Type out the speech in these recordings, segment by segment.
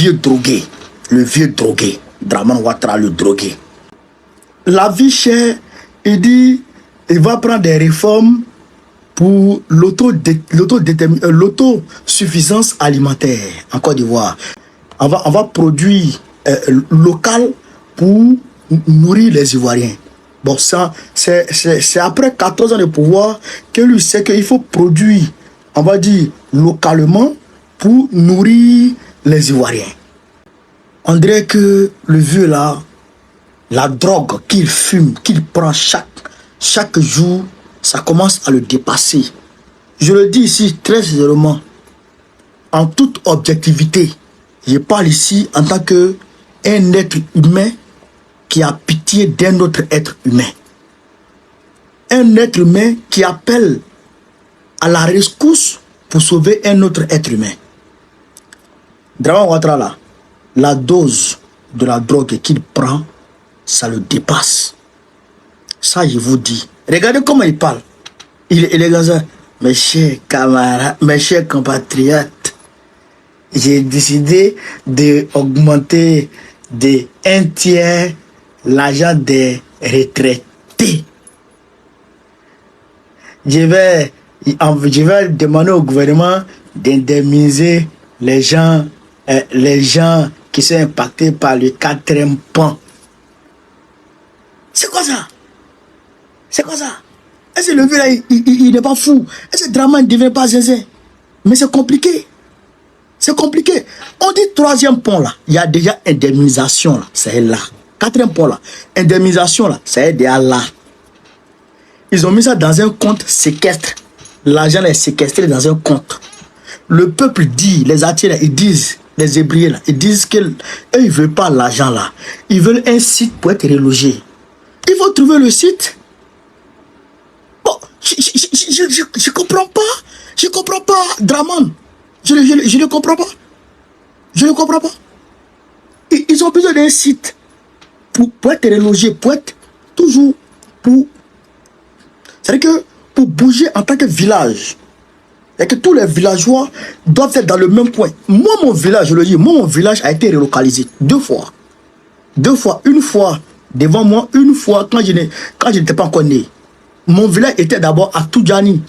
vieux drogué, Draman Ouattara, le drogué. La vie chère, il dit, il va prendre des réformes pour l'autosuffisance alimentaire en Côte d'Ivoire. On va produire local pour nourrir les Ivoiriens. Bon, ça, c'est après 14 ans de pouvoir que lui sait qu'il faut produire, on va dire, localement pour nourrir les Ivoiriens. On dirait que le vieux là, la drogue qu'il fume, qu'il prend chaque jour, ça commence à le dépasser. Je le dis ici très sincèrement, en toute objectivité. Je parle ici en tant qu'un être humain qui a pitié d'un autre être humain. Un être humain qui appelle à la rescousse pour sauver un autre être humain. Draman Ouattara là, la dose de la drogue qu'il prend, ça le dépasse. Ça, je vous dis. Regardez comment il parle. Il est comme ça. Mes chers camarades, mes chers compatriotes, j'ai décidé d'augmenter de 1/3 l'argent des retraités. Je vais demander au gouvernement d'indemniser les gens qui sont impactés par le 4e pan. C'est quoi ça? C'est quoi ça? Est-ce que le vieux là, il n'est pas fou? Est-ce que Draman ne devient pas zinzin? Mais c'est compliqué. C'est compliqué. On dit 3e pont là, il y a déjà indemnisation là, c'est là. 4e pont là, indemnisation là, c'est déjà là. Ils ont mis ça dans un compte séquestre. L'argent est séquestré dans un compte. Le peuple dit, les attiers là, ils disent, les ébriers là, ils disent qu'ils ne veulent pas l'argent là. Ils veulent un site pour être relogé. Il faut trouver le site. Bon, je comprends pas. Je comprends pas, Draman. Je ne comprends pas. Je ne comprends pas. Ils ont besoin d'un site pour être relogé, pour être toujours pour... C'est-à-dire que pour bouger en tant que village, et que tous les villageois doivent être dans le même point. Moi, mon village, je le dis, mon village a été relocalisé 2 fois. 2 fois. Une fois devant moi, une fois quand je n'étais pas encore né. Mon village était d'abord à Toudjani,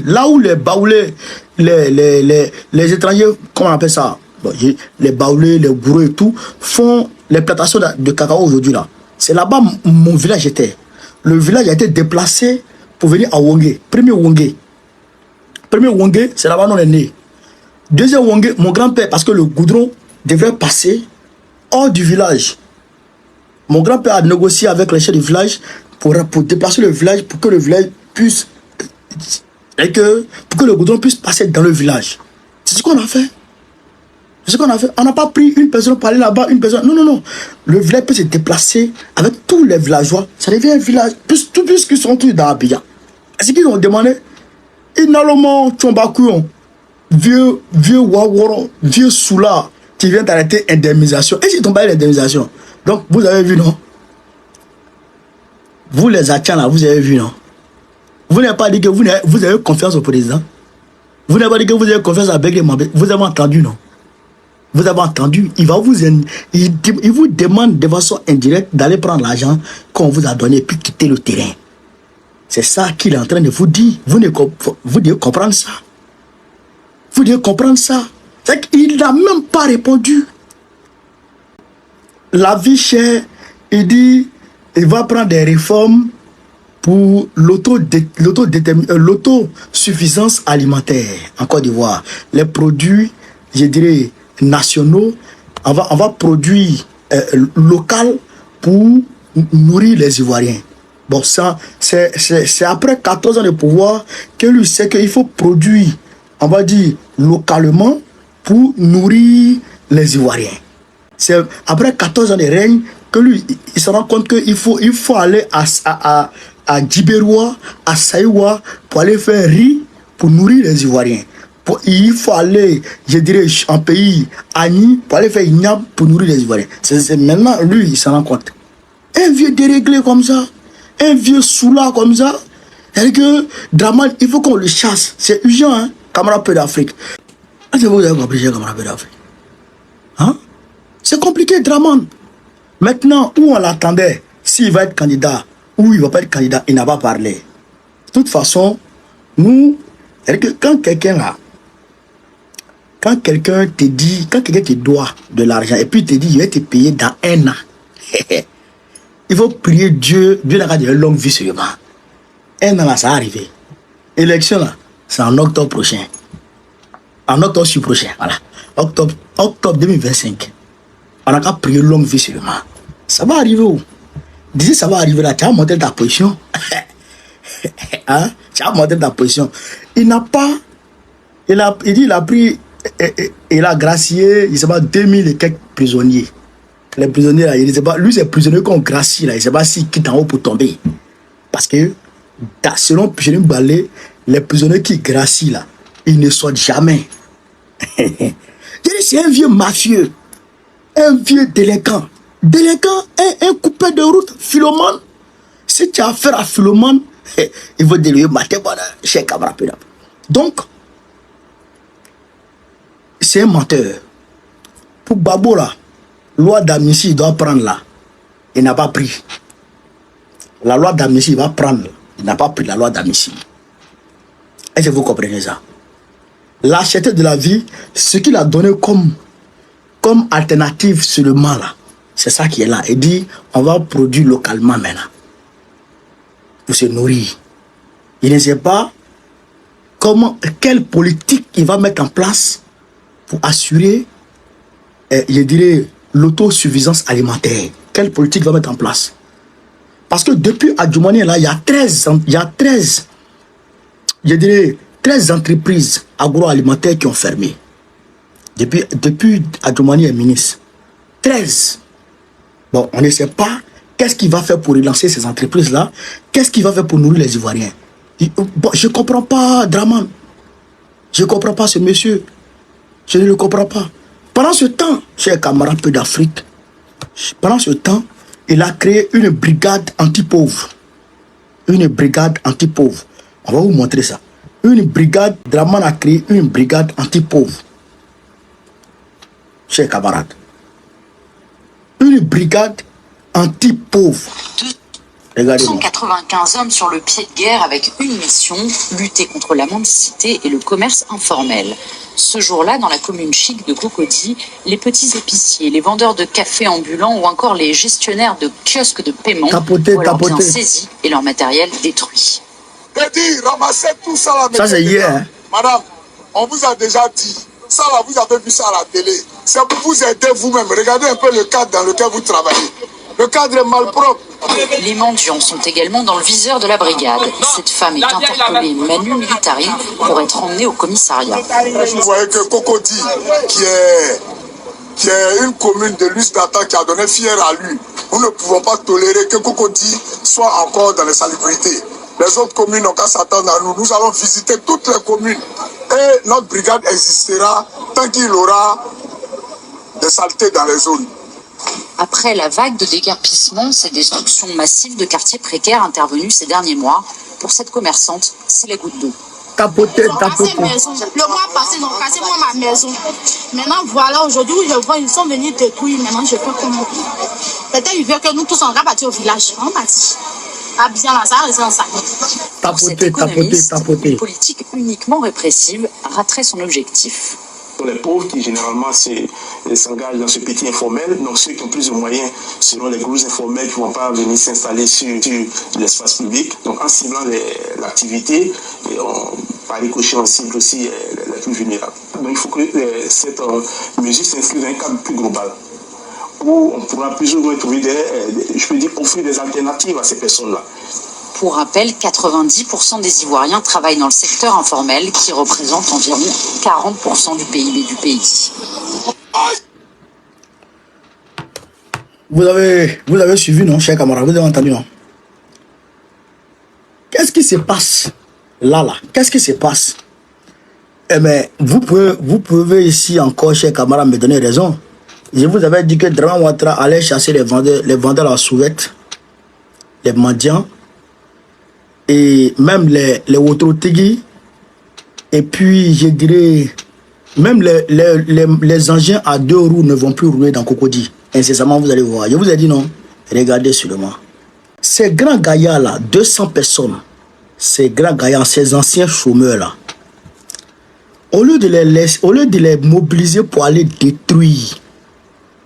là où les baoulés, les étrangers, comment on appelle ça, bon, les baoulés, les gourous et tout, font les plantations de cacao aujourd'hui là. C'est là-bas mon village était. Le village a été déplacé pour venir à Wongé. Premier Wongé, c'est là-bas on est né. Deuxième Wongé, mon grand-père, parce que le goudron devrait passer hors du village. Mon grand-père a négocié avec les chefs du village pour déplacer le village, pour que le village puisse... pour que le goudron puisse passer dans le village. C'est ce qu'on a fait. C'est ce qu'on a fait. On n'a pas pris une personne pour aller là-bas, une personne... Non. Le village peut se déplacer avec tous les villageois. Ça devient un village, puisqu'ils sont tous dans Abidjan. Est-ce qu'ils ont demandé? Inalomo Tchombakuyon, vieux Wawaron, vieux Soula, qui vient d'arrêter indemnisation. Est-ce qu'ils t'ont payé l'indemnisation? Donc, vous avez vu, non? Vous les attends là, vous avez vu, non? Vous n'avez pas dit que vous avez confiance au président. Vous n'avez pas dit que vous avez confiance à Begley Mabé. Vous avez entendu, non? Vous avez entendu, il vous demande de façon indirecte d'aller prendre l'argent qu'on vous a donné et puis quitter le terrain. C'est ça qu'il est en train de vous dire. Vous devez comprendre ça. Vous devez comprendre ça. C'est qu'il n'a même pas répondu. La vie chère, il dit, il va prendre des réformes pour l'autosuffisance alimentaire en Côte d'Ivoire. Les produits, je dirais, nationaux, on va produire local pour nourrir les Ivoiriens. Bon, ça, c'est après 14 ans de pouvoir que lui sait qu'il faut produire, on va dire, localement pour nourrir les Ivoiriens. C'est après 14 ans de règne que lui, il se rend compte qu'il faut aller à Djibéroua, à Saïwa, pour aller faire riz pour nourrir les Ivoiriens. Il faut aller, je dirais, en pays Agni, pour aller faire Ignab pour nourrir les Ivoiriens. C'est maintenant, lui, il se rend compte. Un vieux déréglé comme ça, un vieux soula comme ça, c'est que Draman, il faut qu'on le chasse. C'est urgent, hein, camarade peu d'Afrique. Est-ce que vous avez compris, camarade peu d'Afrique? Hein? C'était Draman. Maintenant, où on l'attendait, s'il va être candidat ou il ne va pas être candidat, il n'a pas parlé. De toute façon, nous, quand quelqu'un te dit, quand quelqu'un te doit de l'argent et puis il te dit, je vais te payer dans 1 an, il faut prier Dieu, Dieu n'a qu'à dire longue vie seulement. 1 an là, ça va arriver. Élection là, c'est en octobre prochain. En octobre prochain, voilà. Octobre 2025. On n'a qu'à prier longue vie seulement. Ça va arriver où? D'ici ça va arriver là, tu as monté ta position. Hein? Tu as monté ta position. Il n'a pas, il dit il a pris, il a gracié, il ne sait pas, 2000 et quelques prisonniers. Les prisonniers là, il ne sait pas, lui c'est prisonnier qu'on gracie là, il ne sait pas s'il quitte en haut pour tomber. Parce que, selon Jérémy Balé, les prisonniers qui gracient là, ils ne sortent jamais. C'est un vieux mafieux, un vieux délinquant. Délinquant, un coupé de route, Philomène. Si tu as affaire à Philomène, il va dire, chez camarade. Donc, c'est un menteur. Pour Babo là, loi d'amnistie, il doit prendre là. Il n'a pas pris. La loi d'amnistie, il va prendre. Il n'a pas pris la loi d'amnistie. Est-ce que vous comprenez ça? La cherté de la vie, ce qu'il a donné comme alternative seulement là, c'est ça qui est là. Il dit, on va produire localement maintenant. Pour se nourrir. Il ne sait pas quelle politique il va mettre en place pour assurer, je dirais, l'autosuffisance alimentaire. Quelle politique il va mettre en place? Parce que depuis Adjoumani, là, il y a 13, je dirais, 13 entreprises agroalimentaires qui ont fermé. Depuis Adjoumani est ministre. 13. Bon, on ne sait pas qu'est-ce qu'il va faire pour relancer ces entreprises-là. Qu'est-ce qu'il va faire pour nourrir les Ivoiriens. Bon, je ne comprends pas, Draman. Je ne comprends pas ce monsieur. Je ne le comprends pas. Pendant ce temps, chers camarades peu d'Afrique, pendant ce temps, il a créé une brigade anti-pauvre. Une brigade anti-pauvre. On va vous montrer ça. Une brigade, Draman a créé une brigade anti-pauvre. Chers camarades. Une brigade anti-pauvre. 295 hommes sur le pied de guerre avec une mission, lutter contre la mendicité et le commerce informel. Ce jour-là, dans la commune chic de Cocody, les petits épiciers, les vendeurs de café ambulants ou encore les gestionnaires de kiosques de paiement voient leurs biens saisis et leur matériel détruit. Ramassez tout ça là. Ça c'est hier. Madame, on vous a déjà dit. Ça là, vous avez vu ça à la télé. C'est pour vous aider vous-même. Regardez un peu le cadre dans lequel vous travaillez. Le cadre est malpropre. Les mendiants sont également dans le viseur de la brigade. Cette femme est interpellée Manu Militari pour être emmenée au commissariat. Vous voyez que Cocody, qui est une commune de l'Usdata qui a donné fier à lui, nous ne pouvons pas tolérer que Cocody soit encore dans les salubrités. Les autres communes n'ont qu'à s'attendre à nous. Nous allons visiter toutes les communes. Et notre brigade existera tant qu'il aura des saletés dans les zones. Après la vague de déguerpissement, ces destructions massives de quartiers précaires intervenues ces derniers mois, pour cette commerçante, c'est la goutte d'eau. Tapoter. Le mois passé, ils ont cassé moi ma maison. Maintenant, voilà, aujourd'hui, je vois, ils sont venus détruire. Maintenant, je fais comment? Peut-être ils veulent que nous tous on va partir au village. On partit. À bien là, ça reste en ça. Tapoter. Une politique uniquement répressive raterait son objectif. Les pauvres qui généralement s'engagent dans ce petit informel, donc ceux qui ont plus de moyens seront les gros informels qui ne vont pas venir s'installer sur l'espace public. Donc en ciblant l'activité, par ricochet on cible aussi les plus vulnérables. Donc il faut que cette mesure s'inscrive dans un cadre plus global où on pourra plus ou moins trouver offrir des alternatives à ces personnes-là. Pour rappel, 90% des Ivoiriens travaillent dans le secteur informel qui représente environ 40% du PIB du pays. Vous avez suivi, non, chers camarades? Vous avez entendu, non? Qu'est-ce qui se passe là? Qu'est-ce qui se passe? Eh bien, vous pouvez ici encore, chers camarades, me donner raison. Je vous avais dit que Draman Ouattara allait chasser les vendeurs à souvette, les mendiants, et même les Wotrotigi, et puis je dirais, même les engins à 2 roues ne vont plus rouler dans Cocody. incessamment, vous allez voir. Je vous ai dit non. Regardez seulement. Ces grands gaillards-là, 200 personnes, ces grands gaillards, ces anciens chômeurs-là, au lieu de les mobiliser pour aller détruire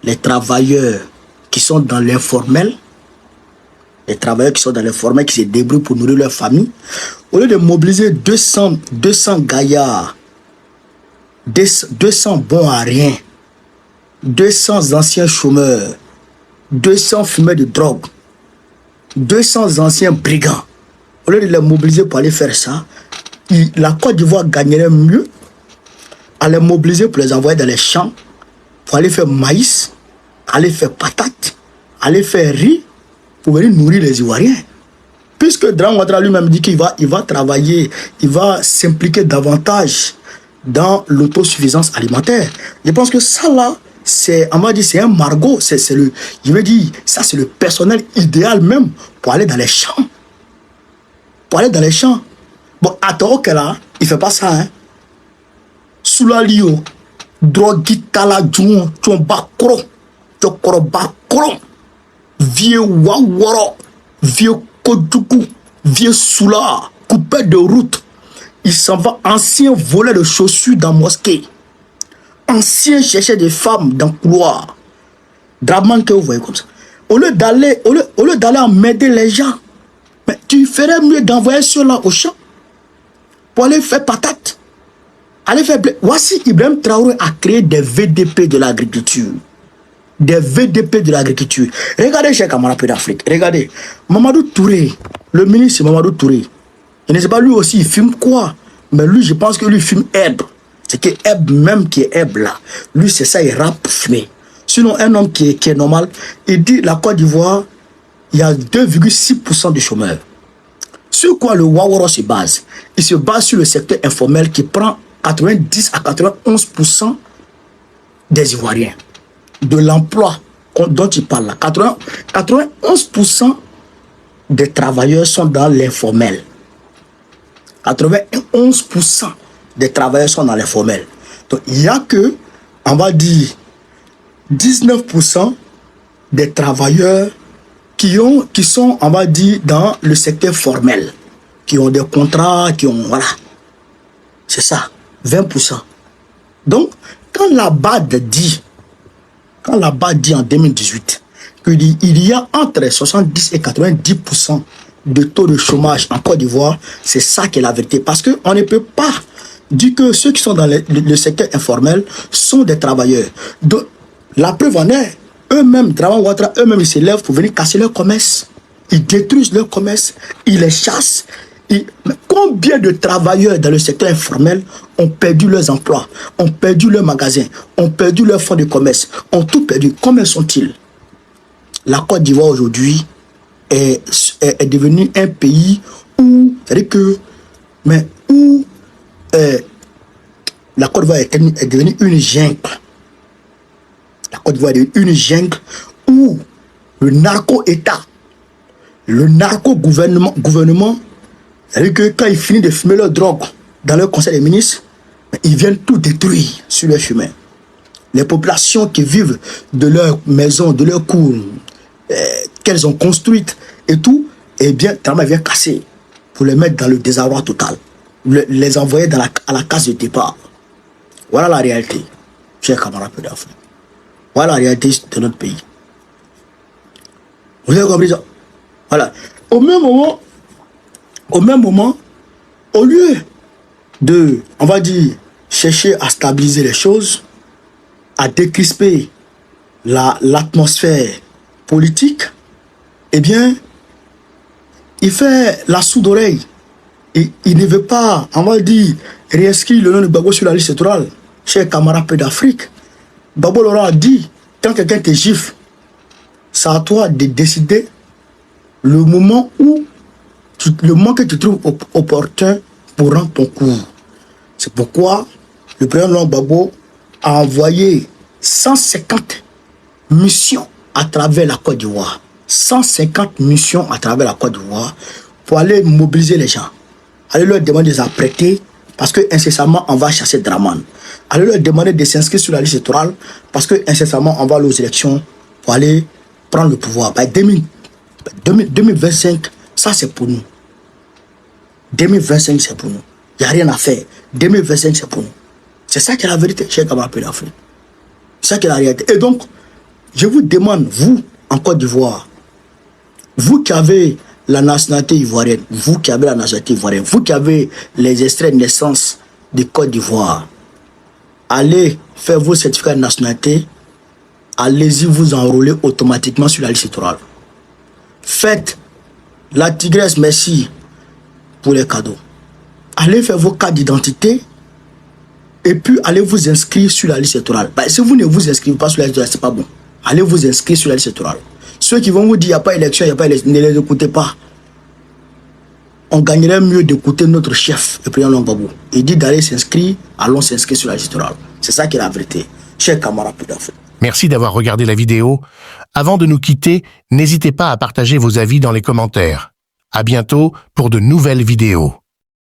les travailleurs qui sont dans l'informel, les travailleurs qui sont dans l'informel, qui se débrouillent pour nourrir leur famille, au lieu de mobiliser 200 gaillards, 200 bons à rien, 200 anciens chômeurs, 200 fumeurs de drogue, 200 anciens brigands, au lieu de les mobiliser pour aller faire ça, la Côte d'Ivoire gagnerait mieux à les mobiliser pour les envoyer dans les champs, pour aller faire maïs, aller faire patates, aller faire riz, pour venir nourrir les Ivoiriens. Puisque Dramane Ouattara lui-même dit qu'il va travailler, il va s'impliquer davantage dans l'autosuffisance alimentaire. Je pense que ça là, c'est un margot, je veux dire, ça c'est le personnel idéal même pour aller dans les champs. Pour aller dans les champs. Bon, à Toro là, il fait pas ça, hein. Soulalio, Drogitala, Djouon, Tchombakro, Tchokorobakro, vieux Waworo, vieux Kodjoukou, vieux Soula, coupé de route. Il s'en va, ancien voleur de chaussures dans mosquée, ancien chercheur de femmes dans couloir. Dramane que vous voyez comme ça. Au lieu d'aller emmerder les gens, mais tu ferais mieux d'envoyer ceux-là au champ pour aller faire patate. Allez faire blé. Voici Ibrahim Traoré a créé des VDP de l'agriculture. Des VDP de l'agriculture. Regardez chez Camara d'Afrique. Regardez. Mamadou Touré, le ministre Mamadou Touré. Je ne sais pas lui aussi, il filme quoi? Mais lui, je pense que lui filme Eb. C'est que Eb même qui est Eb là. Lui, c'est ça, il rappe pour fumer. Sinon, un homme qui est normal, il dit la Côte d'Ivoire, il y a 2,6% de chômeurs. Sur quoi le Waworo se base? Il se base sur le secteur informel qui prend 90 à 91% des Ivoiriens. De l'emploi dont il parle là. 91% des travailleurs sont dans l'informel. 91% des travailleurs sont dans l'informel. Donc il n'y a que, on va dire, 19% des travailleurs qui sont, on va dire, dans le secteur formel, qui ont des contrats, voilà. C'est ça, 20%. Donc, quand la BAD dit en 2018 qu'il y a entre 70 et 90% de taux de chômage en Côte d'Ivoire, c'est ça qui est la vérité. Parce qu'on ne peut pas dire que ceux qui sont dans le secteur informel sont des travailleurs. Donc, la preuve en est, eux-mêmes, Dramane Ouattara, eux-mêmes, ils se lèvent pour venir casser leur commerce. Ils détruisent leur commerce, ils les chassent. Mais combien de travailleurs dans le secteur informel ont perdu leurs emplois, ont perdu leurs magasins, ont perdu leurs fonds de commerce, ont tout perdu? Combien sont-ils? La Côte d'Ivoire aujourd'hui est devenue un pays où, la Côte d'Ivoire est devenue une jungle. La Côte d'Ivoire est une jungle où le narco-État, le narco-gouvernement, c'est-à-dire que quand ils finissent de fumer leur drogue dans leur conseil des ministres, ils viennent tout détruire sur leur chemin. Les populations qui vivent de leurs maisons, de leurs cours, qu'elles ont construites et tout, eh bien, Dramane vient casser pour les mettre dans le désarroi total, les envoyer à la case de départ. Voilà la réalité, chers camarades d'Afrique. Voilà la réalité de notre pays. Vous avez compris ça? Voilà. Au même moment, au lieu de, on va dire, chercher à stabiliser les choses, à décrisper l'atmosphère politique, eh bien, il fait la sourde oreille. Il ne veut pas, on va dire, réinscrire le nom de Gbagbo sur la liste électorale. Chers camarades d'Afrique, Gbagbo Laurent a dit, quand quelqu'un te gifle, c'est à toi de décider le moment que tu trouves opportun pour rendre ton cours. C'est pourquoi le président Laurent Gbagbo a envoyé 150 missions à travers la Côte d'Ivoire. 150 missions à travers la Côte d'Ivoire pour aller mobiliser les gens. Aller leur demander de s'apprêter parce que incessamment on va chasser Dramane. Aller leur demander de s'inscrire sur la liste électorale parce que incessamment on va aller aux élections pour aller prendre le pouvoir. 2025, ça c'est pour nous. 2025, c'est pour nous. Il n'y a rien à faire. 2025, c'est pour nous. C'est ça qui est la vérité, cher camarades d'Afrique. C'est ça qui est la réalité. Et donc, je vous demande, vous, en Côte d'Ivoire, vous qui avez la nationalité ivoirienne, vous qui avez la nationalité ivoirienne, vous qui avez les extraits de naissance de Côte d'Ivoire, allez faire vos certificats de nationalité, allez-y vous enrôler automatiquement sur la liste électorale. Faites la tigresse merci pour les cadeaux. Allez faire vos cartes d'identité et puis allez vous inscrire sur la liste électorale. Si vous ne vous inscrivez pas sur la liste électorale, c'est pas bon. Allez vous inscrire sur la liste électorale. Ceux qui vont vous dire qu'il n'y a pas élection, il n'y a pas élection, ne les écoutez pas. On gagnerait mieux d'écouter notre chef, le président Gbagbo. Il dit d'aller s'inscrire, allons s'inscrire sur la liste électorale. C'est ça qui est la vérité. Chers camarades d'Afrique. Merci d'avoir regardé la vidéo. Avant de nous quitter, n'hésitez pas à partager vos avis dans les commentaires. À bientôt pour de nouvelles vidéos.